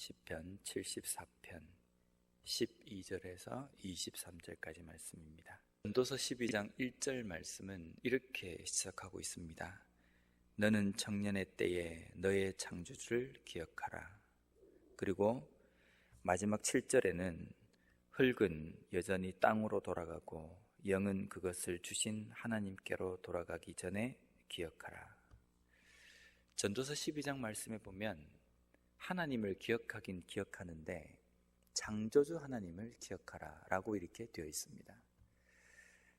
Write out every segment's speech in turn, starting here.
시편 74편 12절에서 23절까지 말씀입니다. 전도서 12장 1절 말씀은 이렇게 시작하고 있습니다. 너는 청년의 때에 너의 창조주를 기억하라. 그리고 마지막 7절에는 흙은 여전히 땅으로 돌아가고 영은 그것을 주신 하나님께로 돌아가기 전에 기억하라. 전도서 12장 말씀에 보면 하나님을 기억하긴 기억하는데 창조주 하나님을 기억하라 라고 이렇게 되어 있습니다.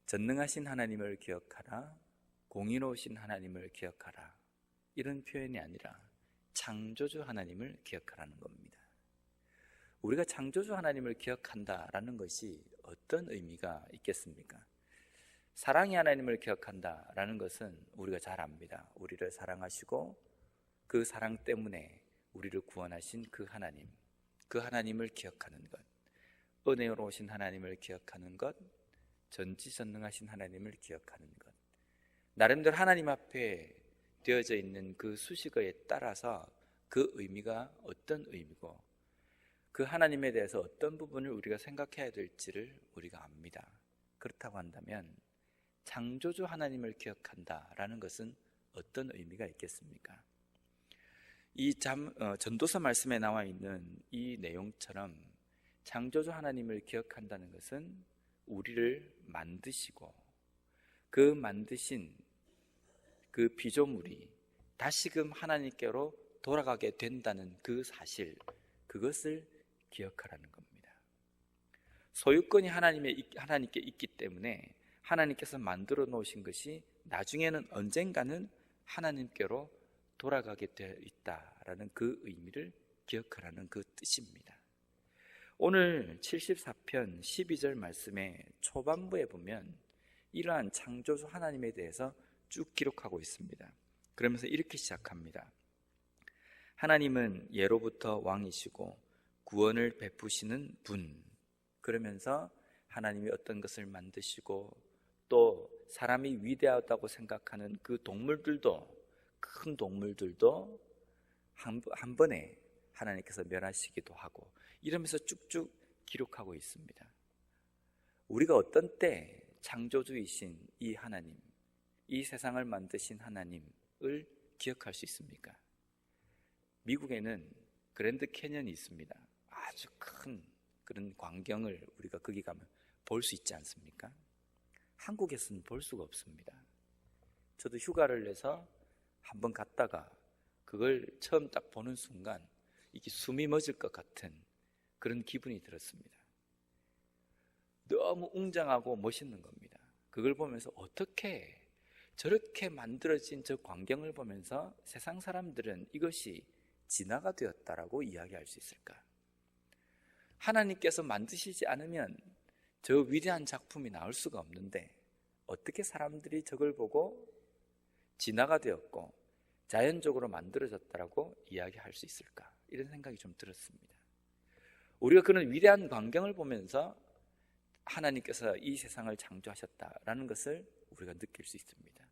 전능하신 하나님을 기억하라, 공의로우신 하나님을 기억하라, 이런 표현이 아니라 창조주 하나님을 기억하라는 겁니다. 우리가 창조주 하나님을 기억한다라는 것이 어떤 의미가 있겠습니까? 사랑의 하나님을 기억한다라는 것은 우리가 잘 압니다. 우리를 사랑하시고 그 사랑 때문에 우리를 구원하신 그 하나님을 기억하는 것, 은혜로우신 하나님을 기억하는 것, 전지전능하신 하나님을 기억하는 것, 나름대로 하나님 앞에 되어져 있는 그 수식어에 따라서 그 의미가 어떤 의미고 그 하나님에 대해서 어떤 부분을 우리가 생각해야 될지를 우리가 압니다. 그렇다고 한다면 창조주 하나님을 기억한다라는 것은 어떤 의미가 있겠습니까? 이 전도서 말씀에 나와 있는 이 내용처럼 창조주 하나님을 기억한다는 것은 우리를 만드시고 그 만드신 그 피조물이 다시금 하나님께로 돌아가게 된다는 그 사실, 그것을 기억하라는 겁니다. 소유권이 하나님께 있기 때문에 하나님께서 만들어 놓으신 것이 나중에는 언젠가는 하나님께로 돌아가게 되어 있다라는 그 의미를 기억하라는 그 뜻입니다. 오늘 74편 12절 말씀의 초반부에 보면 이러한 창조주 하나님에 대해서 쭉 기록하고 있습니다. 그러면서 이렇게 시작합니다. 하나님은 예로부터 왕이시고 구원을 베푸시는 분. 그러면서 하나님이 어떤 것을 만드시고 또 사람이 위대하다고 생각하는 그 동물들도, 큰 동물들도 한 번에 하나님께서 멸하시기도 하고 이러면서 쭉쭉 기록하고 있습니다. 우리가 어떤 때 창조주이신 이 하나님, 이 세상을 만드신 하나님을 기억할 수 있습니까? 미국에는 그랜드 캐년이 있습니다. 아주 큰 그런 광경을 우리가 거기 가면 볼 수 있지 않습니까? 한국에서는 볼 수가 없습니다. 저도 휴가를 내서 한번 갔다가 그걸 처음 딱 보는 순간 이게 숨이 멎을 것 같은 그런 기분이 들었습니다. 너무 웅장하고 멋있는 겁니다. 그걸 보면서 어떻게 저렇게 만들어진 저 광경을 보면서 세상 사람들은 이것이 진화가 되었다라고 이야기할 수 있을까? 하나님께서 만드시지 않으면 저 위대한 작품이 나올 수가 없는데 어떻게 사람들이 저걸 보고 진화가 되었고 자연적으로 만들어졌다라고 이야기할 수 있을까? 이런 생각이 좀 들었습니다. 우리가 그런 위대한 광경을 보면서 하나님께서 이 세상을 창조하셨다라는 것을 우리가 느낄 수 있습니다.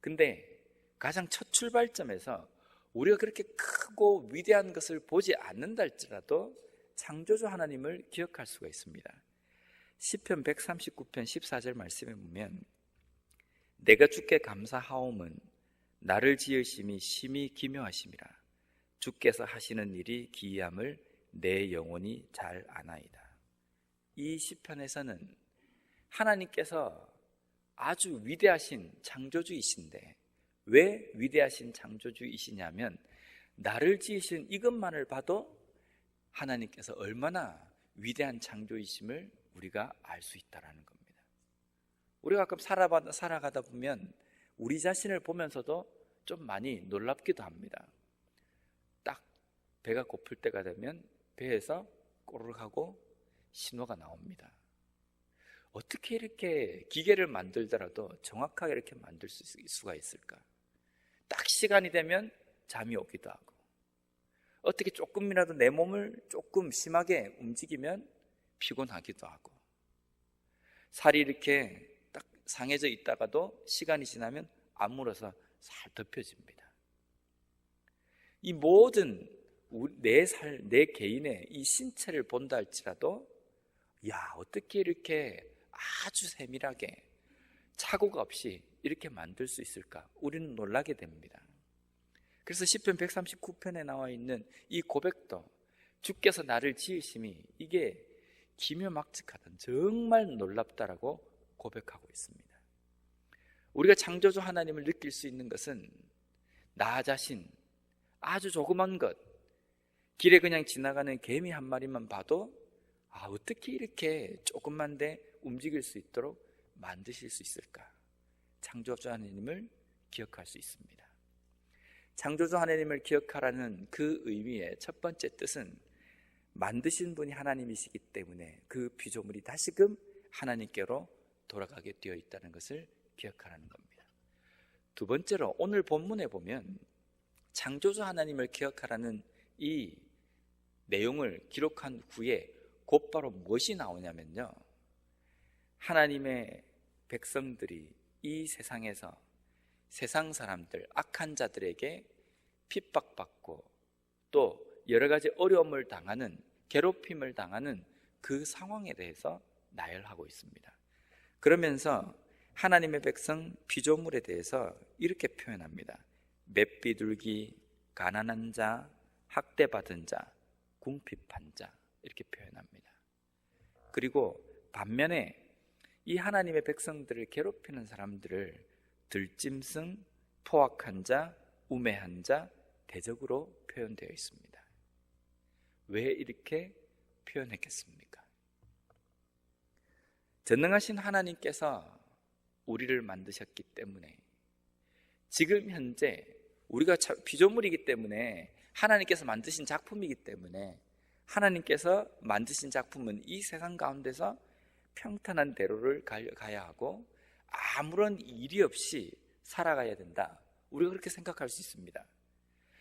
근데 가장 첫 출발점에서 우리가 그렇게 크고 위대한 것을 보지 않는다 할지라도 창조주 하나님을 기억할 수가 있습니다. 시편 139편 14절 말씀에 보면 내가 주께 감사하옴은 나를 지으심이 심히 기묘하심이라. 주께서 하시는 일이 기이함을 내 영혼이 잘 아나이다. 이 시편에서는 하나님께서 아주 위대하신 창조주이신데 왜 위대하신 창조주이시냐면 나를 지으신 이것만을 봐도 하나님께서 얼마나 위대한 창조이심을 우리가 알 수 있다는 겁니다. 우리가 가끔 살아가다 보면 우리 자신을 보면서도 좀 많이 놀랍기도 합니다. 딱 배가 고플 때가 되면 배에서 꼬르륵 하고 신호가 나옵니다. 어떻게 이렇게 기계를 만들더라도 정확하게 이렇게 만들 수가 있을까? 딱 시간이 되면 잠이 오기도 하고 어떻게 조금이라도 내 몸을 조금 심하게 움직이면 피곤하기도 하고 살이 이렇게 딱 상해져 있다가도 시간이 지나면 안 물어서 살 덮여집니다. 이 모든 내 개인의 이 신체를 본다 할지라도 어떻게 이렇게 아주 세밀하게 착오가 없이 이렇게 만들 수 있을까? 우리는 놀라게 됩니다. 그래서 시편 139편에 나와 있는 이 고백도 주께서 나를 지으심이 이게 기묘막측하다, 정말 놀랍다라고 고백하고 있습니다. 우리가 창조주 하나님을 느낄 수 있는 것은 나 자신, 아주 조그만 것, 길에 그냥 지나가는 개미 한 마리만 봐도 어떻게 이렇게 조그만데 움직일 수 있도록 만드실 수 있을까? 창조주 하나님을 기억할 수 있습니다. 창조주 하나님을 기억하라는 그 의미의 첫 번째 뜻은 만드신 분이 하나님이시기 때문에 그 피조물이 다시금 하나님께로 돌아가게 되어 있다는 것을 기억하라는 겁니다. 두 번째로 오늘 본문에 보면 창조주 하나님을 기억하라는 이 내용을 기록한 후에 곧바로 무엇이 나오냐면요, 하나님의 백성들이 이 세상에서 세상 사람들, 악한 자들에게 핍박받고 또 여러 가지 어려움을 당하는, 괴롭힘을 당하는 그 상황에 대해서 나열하고 있습니다. 그러면서 하나님의 백성 피조물에 대해서 이렇게 표현합니다. 맷비둘기, 가난한 자, 학대받은 자, 궁핍한 자, 이렇게 표현합니다. 그리고 반면에 이 하나님의 백성들을 괴롭히는 사람들을 들짐승, 포악한 자, 우매한 자, 대적으로 표현되어 있습니다. 왜 이렇게 표현했겠습니까? 전능하신 하나님께서 우리를 만드셨기 때문에, 지금 현재 우리가 피조물이기 때문에, 하나님께서 만드신 작품이기 때문에, 하나님께서 만드신 작품은 이 세상 가운데서 평탄한 대로를 가야 하고 아무런 일이 없이 살아가야 된다, 우리가 그렇게 생각할 수 있습니다.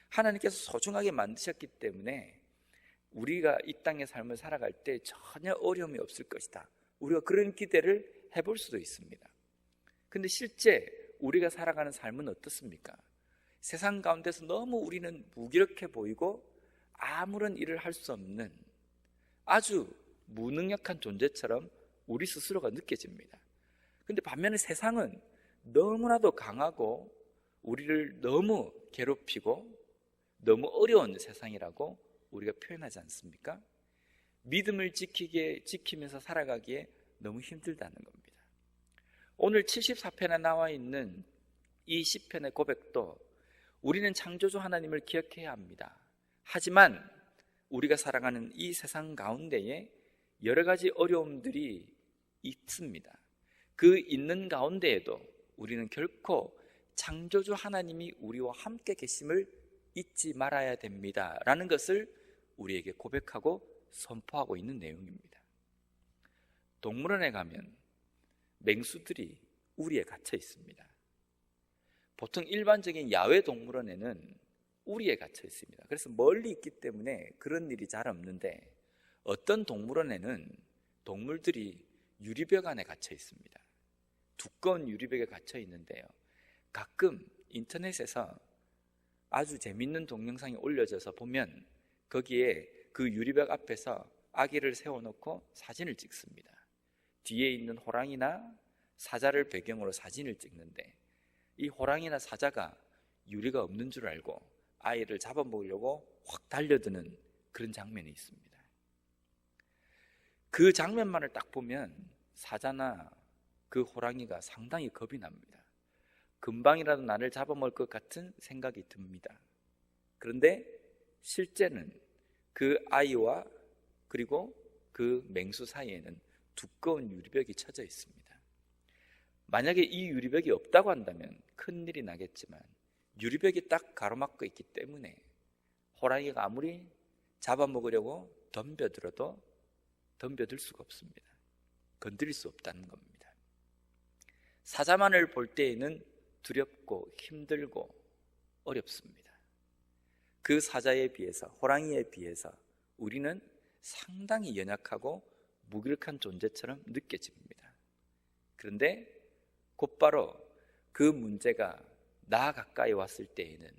하나님께서 소중하게 만드셨기 때문에 우리가 이 땅의 삶을 살아갈 때 전혀 어려움이 없을 것이다, 우리가 그런 기대를 해볼 수도 있습니다. 근데 실제 우리가 살아가는 삶은 어떻습니까? 세상 가운데서 너무 우리는 무기력해 보이고 아무런 일을 할 수 없는 아주 무능력한 존재처럼 우리 스스로가 느껴집니다. 근데 반면에 세상은 너무나도 강하고 우리를 너무 괴롭히고 너무 어려운 세상이라고 우리가 표현하지 않습니까? 믿음을 지키면서 살아가기에 너무 힘들다는 겁니다. 오늘 74편에 나와 있는 이 시편의 고백도 우리는 창조주 하나님을 기억해야 합니다. 하지만 우리가 살아가는 이 세상 가운데에 여러 가지 어려움들이 있습니다. 그 있는 가운데에도 우리는 결코 창조주 하나님이 우리와 함께 계심을 잊지 말아야 됩니다 라는 것을 우리에게 고백하고 선포하고 있는 내용입니다. 동물원에 가면 맹수들이 우리에 갇혀 있습니다. 보통 일반적인 야외 동물원에는 우리에 갇혀 있습니다. 그래서 멀리 있기 때문에 그런 일이 잘 없는데, 어떤 동물원에는 동물들이 유리벽 안에 갇혀 있습니다. 두꺼운 유리벽에 갇혀 있는데요, 가끔 인터넷에서 아주 재밌는 동영상이 올려져서 보면 거기에 그 유리벽 앞에서 아기를 세워놓고 사진을 찍습니다. 뒤에 있는 호랑이나 사자를 배경으로 사진을 찍는데, 이 호랑이나 사자가 유리가 없는 줄 알고 아이를 잡아먹으려고 확 달려드는 그런 장면이 있습니다. 그 장면만을 딱 보면 사자나 그 호랑이가 상당히 겁이 납니다. 금방이라도 나를 잡아먹을 것 같은 생각이 듭니다. 그런데 실제는 그 아이와 그리고 그 맹수 사이에는 두꺼운 유리벽이 쳐져 있습니다. 만약에 이 유리벽이 없다고 한다면 큰일이 나겠지만, 유리벽이 딱 가로막고 있기 때문에 호랑이가 아무리 잡아먹으려고 덤벼들어도 덤벼들 수가 없습니다. 건드릴 수 없다는 겁니다. 사자만을 볼 때에는 두렵고 힘들고 어렵습니다. 그 사자에 비해서, 호랑이에 비해서 우리는 상당히 연약하고 무기력한 존재처럼 느껴집니다. 그런데 곧바로 그 문제가 나 가까이 왔을 때에는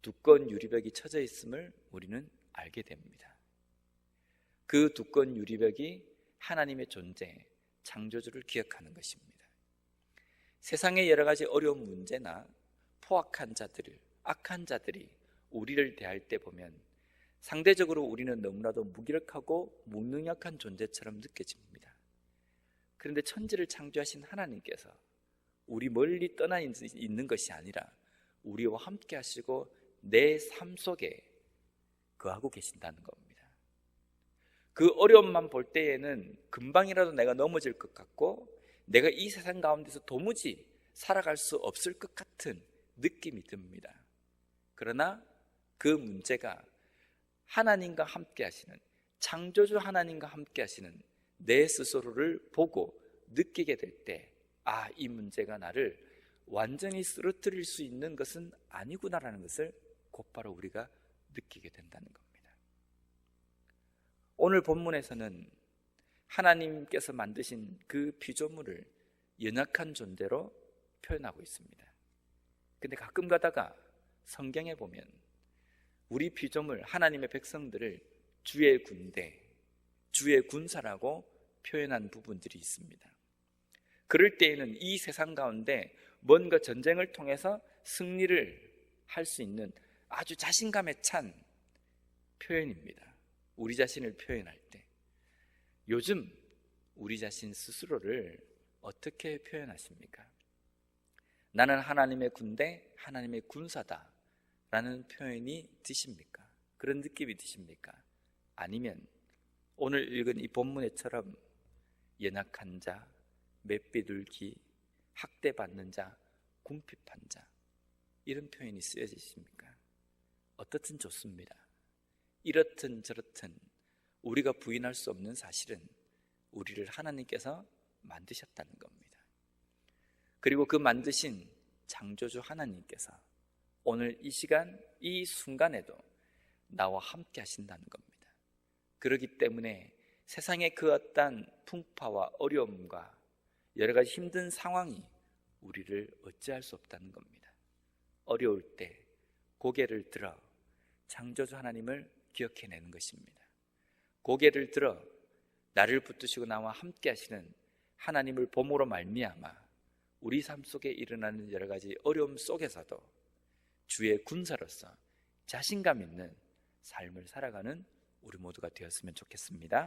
두꺼운 유리벽이 쳐져 있음을 우리는 알게 됩니다. 그 두꺼운 유리벽이 하나님의 존재, 창조주를 기억하는 것입니다. 세상의 여러 가지 어려운 문제나 포악한 자들, 악한 자들이 우리를 대할 때 보면 상대적으로 우리는 너무나도 무기력하고 무능력한 존재처럼 느껴집니다. 그런데 천지를 창조하신 하나님께서 우리 멀리 떠나 있는 것이 아니라 우리와 함께 하시고 내 삶 속에 거하고 계신다는 겁니다. 그 어려움만 볼 때에는 금방이라도 내가 넘어질 것 같고 내가 이 세상 가운데서 도무지 살아갈 수 없을 것 같은 느낌이 듭니다. 그러나 그 문제가 하나님과 함께 하시는, 창조주 하나님과 함께 하시는 내 스스로를 보고 느끼게 될 때, 아, 이 문제가 나를 완전히 쓰러뜨릴 수 있는 것은 아니구나라는 것을 곧바로 우리가 느끼게 된다는 겁니다. 오늘 본문에서는 하나님께서 만드신 그 피조물을 연약한 존재로 표현하고 있습니다. 근데 가끔 가다가 성경에 보면 우리 피조물, 하나님의 백성들을 주의 군대, 주의 군사라고 표현한 부분들이 있습니다. 그럴 때에는 이 세상 가운데 뭔가 전쟁을 통해서 승리를 할 수 있는 아주 자신감에 찬 표현입니다. 우리 자신을 표현할 때. 요즘 우리 자신 스스로를 어떻게 표현하십니까? 나는 하나님의 군대, 하나님의 군사다 라는 표현이 드십니까? 그런 느낌이 드십니까? 아니면 오늘 읽은 이 본문에처럼 연약한 자, 맷비둘기, 학대받는 자, 궁핍한 자, 이런 표현이 쓰여지십니까? 어떻든 좋습니다. 이렇든 저렇든 우리가 부인할 수 없는 사실은 우리를 하나님께서 만드셨다는 겁니다. 그리고 그 만드신 창조주 하나님께서 오늘 이 시간, 이 순간에도 나와 함께 하신다는 겁니다. 그렇기 때문에 세상의 그 어떤 풍파와 어려움과 여러 가지 힘든 상황이 우리를 어찌할 수 없다는 겁니다. 어려울 때 고개를 들어 창조주 하나님을 기억해내는 것입니다. 고개를 들어 나를 붙드시고 나와 함께 하시는 하나님을 봄으로 말미암아 우리 삶 속에 일어나는 여러 가지 어려움 속에서도 주의 군사로서 자신감 있는 삶을 살아가는 우리 모두가 되었으면 좋겠습니다.